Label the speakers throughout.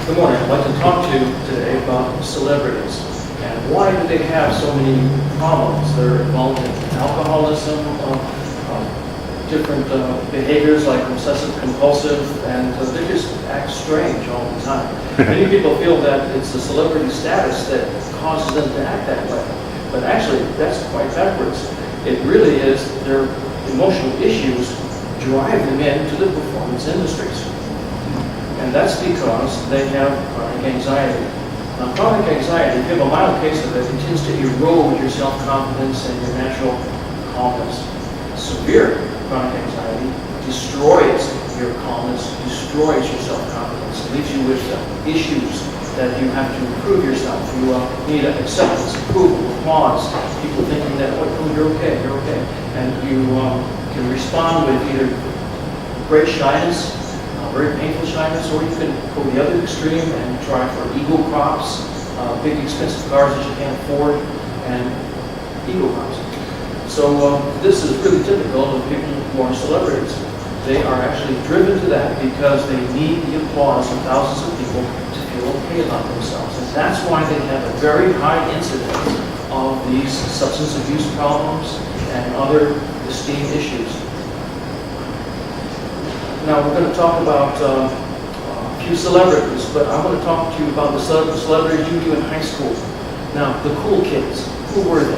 Speaker 1: Good morning. I'd like to talk to you today about celebrities and why do they have so many problems. They're involved in alcoholism, different behaviors like obsessive compulsive, and they just act strange all the time. Many people feel that it's the celebrity status that causes them to act that way, but actually that's quite backwards. It really is their emotional issues drive them into the performance industries. And that's because they have chronic anxiety. Now, chronic anxiety, if you have a mild case of it, it tends to erode your self-confidence and your natural calmness. Severe chronic anxiety destroys your calmness, destroys your self-confidence, leaves you with issues that you have to improve yourself. You need acceptance, approval, applause, people thinking that, oh, you're okay, and you can respond with either great shyness, very painful shyness, or you can go the other extreme and try for ego props, big expensive cars that you can't afford, and ego props. So this is really typical of people who are celebrities. They are actually driven to that because they need the applause of thousands of people to feel okay about themselves. And that's why they have a very high incidence of these substance abuse problems and other esteem issues. Now we're going to talk about a few celebrities, but I want to talk to you about the celebrities you knew in high school. Now, the cool kids, who were they?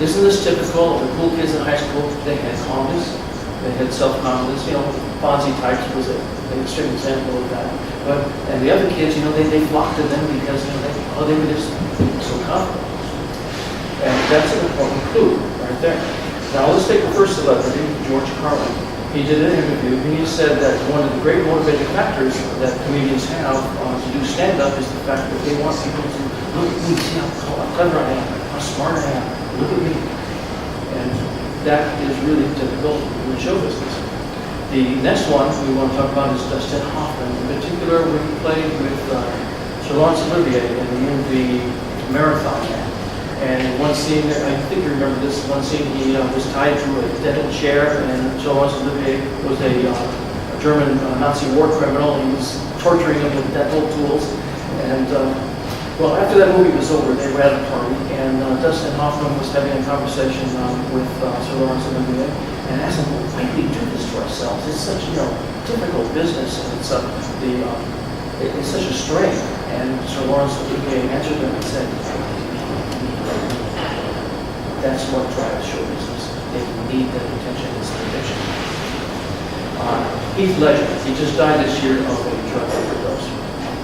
Speaker 1: Isn't this typical of the cool kids in high school? They had calmness, they had self-confidence. You know, Fonzie types was an extreme example of that. And the other kids, you know, they flocked to them because they were just so confident. And that's an important clue right there. Now let's take the first celebrity, George Carlin. He did an interview, and he said that one of the great motivating factors that comedians have to do stand-up is the fact that they want people to look at me, see how clever I am, how smart I am, look at me. And that is really typical in the show business. The next one we want to talk about is Dustin Hoffman. In particular, when he played with Sir Laurence Olivier in the movie Marathon Man. And in one scene, I think you remember this, one scene he was tied to a dental chair, and Sir Laurence Olivier was a German Nazi war criminal. He was torturing him with dental tools. And well, after that movie was over, they were at a party, and Dustin Hoffman was having a conversation with Sir Laurence Olivier, and asked him, well, why do we do this to ourselves? It's such, difficult business, and it's such a strain. And Sir Laurence Olivier answered him and said, that's what drives show business. They need that attention and addiction. Heath Ledger, he just died this year of a drug overdose.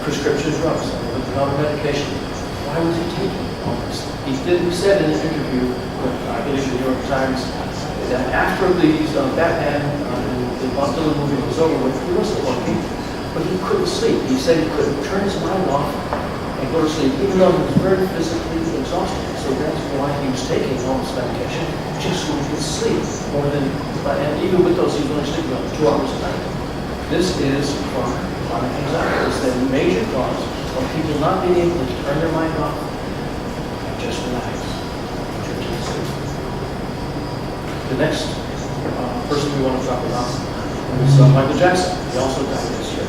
Speaker 1: Prescription drugs, without medication. Why was he taking all this? He said in an interview with, I believe, the New York Times, that after the Batman and the Bob Dylan movie was over with, he wasn't working, but he couldn't sleep. He said he couldn't turn his mind off and go to sleep, even though he was very physically exhausted. So that's why he was taking all this medication, just so he could sleep more than, and even with those, he was only sleeping 2 hours a night. This is chronic anxiety. It's the major cause of people not being able to turn their mind off and just relax, drift to sleep. The next person we want to talk about is Michael Jackson. He also died this year.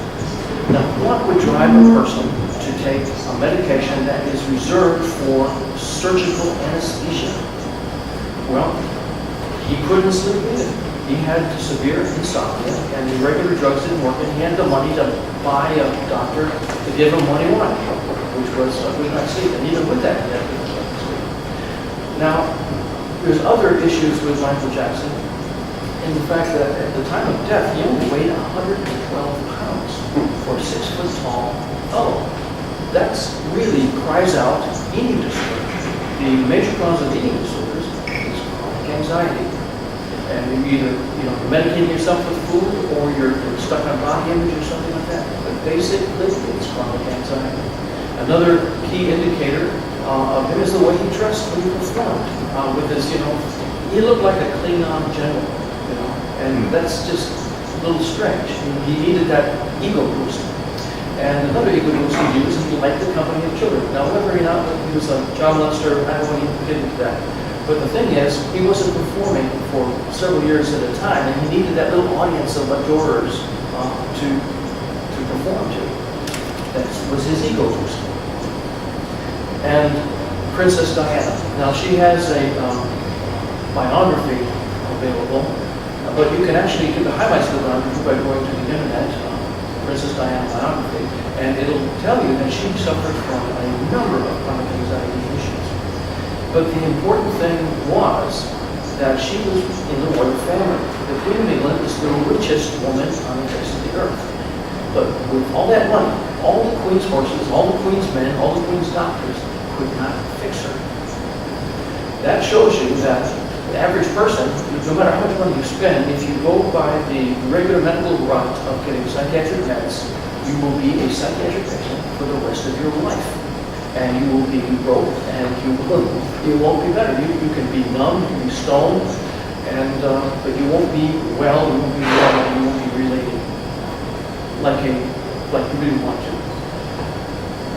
Speaker 1: Now, what would drive a person to take a medication that is reserved for surgical anesthesia? Well, he couldn't sleep either. He had severe insomnia, and the regular drugs didn't work, and he had the money to buy a doctor to give him what he wanted, which was a good night's sleep. And even with that, he had a good night's sleep. Now, there's other issues with Michael Jackson, in the fact that at the time of death, he only weighed 112 pounds for a 6-foot-tall fellow. That really cries out eating disorder. The major cause of eating disorders is chronic anxiety. And you either, you're medicating yourself with food, or you're stuck on body image or something like that. But basically, it's chronic anxiety. Another key indicator of him is the way he dressed when he performed. With his, he looked like a Klingon general, and that's just a little strange. He needed that ego boost. And another ego boost he used, and he liked the company of children. Now, whether or not he was a child molester, I don't want to get into that. But the thing is, he wasn't performing for several years at a time, and he needed that little audience of adorers to perform to. That was his ego boost. And Princess Diana. Now she has a biography available, but you can actually get the highlights of the biography by going to the internet, Princess Diana biography, and it'll tell you that she suffered from a number of chronic anxiety issues. But the important thing was that she was in the royal family. The Queen of England is the richest woman on the face of the earth. But with all that money, all the Queen's horses, all the Queen's men, all the Queen's doctors could not fix her. That shows you that the average person, no matter how much money you spend, if you go by the regular medical route of getting psychiatric meds, you will be a psychiatric patient for the rest of your life. And you will be broke, and you won't be better. You can be numb, you can be stoned, and but you won't be well, you won't be well, you won't be related like you really want to.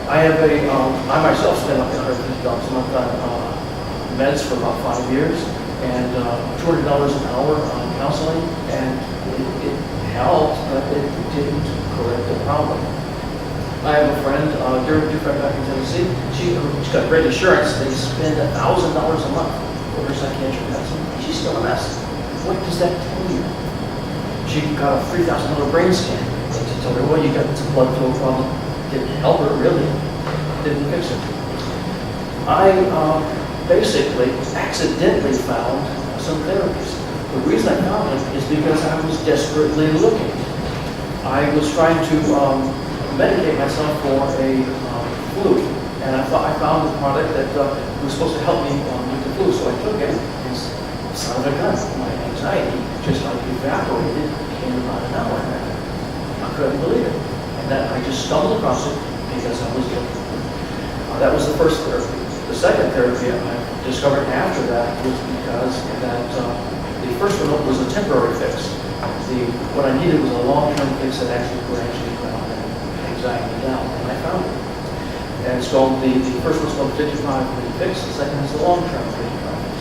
Speaker 1: I myself spent up to $150 a month on meds for about 5 years, and $200 an hour on counseling, and it helped, but it didn't correct the problem. I have a friend, dear friend back in Tennessee, she's got great insurance. They spend $1,000 a month for her psychiatric medicine. She's still a mess. What does that tell you? She got a $3,000 brain scan. They told her, well, you got some blood flow problem. Didn't help her, really. Didn't fix it. I basically accidentally found some therapies. The reason I found them is because I was desperately looking. I was trying to medicate myself for a flu, and I found a product that was supposed to help me with the flu, so I took it, and son of a gun, my anxiety just like evaporated in about an hour and a half. I couldn't believe it, and then I just stumbled across it because I was looking. That was the first therapy. The second therapy I discovered after that was because the first one was a temporary fix. What I needed was a long-term fix that actually brought anxiety down, and I found it. And it's called, the first one's called 55-minute fix, the second is the long-term 55 fix.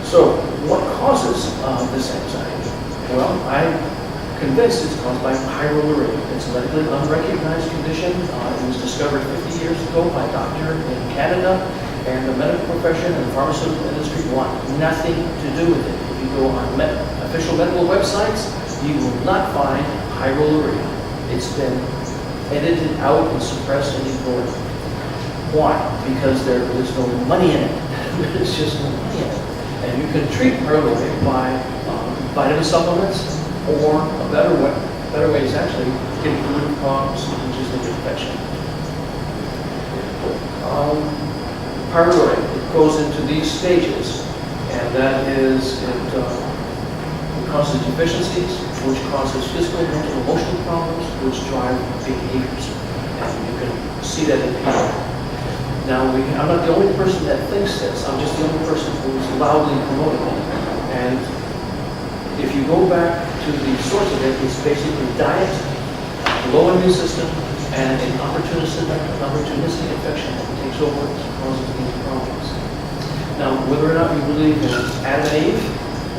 Speaker 1: So, what causes this anxiety? Well, I'm convinced it's caused by pyroluria. It's a medically unrecognized condition. It was discovered 50 years ago by a doctor in Canada, and the medical profession and the pharmaceutical industry want nothing to do with it. If you go on official medical websites, you will not find pyroluria. It's been edited out and suppressed and ignored. Why? Because there is no money in it. There's just no money in it. And you can treat pyroluria by vitamin supplements, or a better way is actually getting the root cause, which is the infection. Pyroluria, it goes into these stages, and that is it causes deficiencies, which causes physical, mental, emotional problems, which drive behaviors. And you can see that in people. Now, I'm not the only person that thinks this. I'm just the only person who's loudly promoting it. And if you go back to the source of it, it's basically diet, low immune system, and an opportunistic infection that takes over and causes these problems. Now, whether or not you believe in Adam and Eve,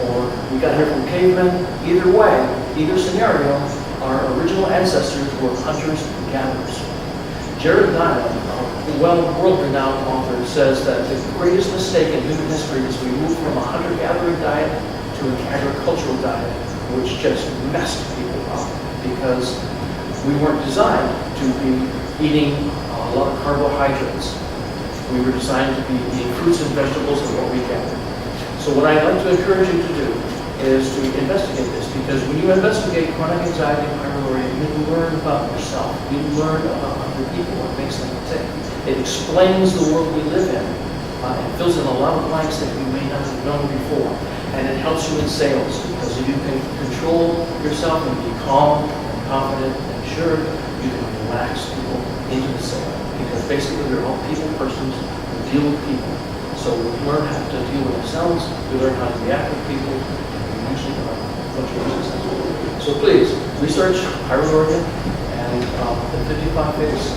Speaker 1: or we got here from cavemen, either way, either scenario, our original ancestors were hunters and gatherers. Jared Diamond, a world-renowned author, says that the greatest mistake in human history is we moved from a hunter-gathering diet to an agricultural diet, which just messed people up because we weren't designed to be eating a lot of carbohydrates. We were designed to be eating fruits and vegetables and what we gathered. So what I'd like to encourage you to do is to investigate this, because when you investigate chronic anxiety and pyroluria, you learn about yourself. You learn about other people, what makes them tick. It explains the world we live in. It fills in a lot of blanks that you may not have known before. And it helps you in sales, because if you can control yourself and be calm and confident and assured, you can relax people into the sale. Because basically we're all people persons who deal with people. So we learn how to deal with ourselves, we learn how to react with people, and we usually are much more successful. So please, research pyroluria and the 55 Fix.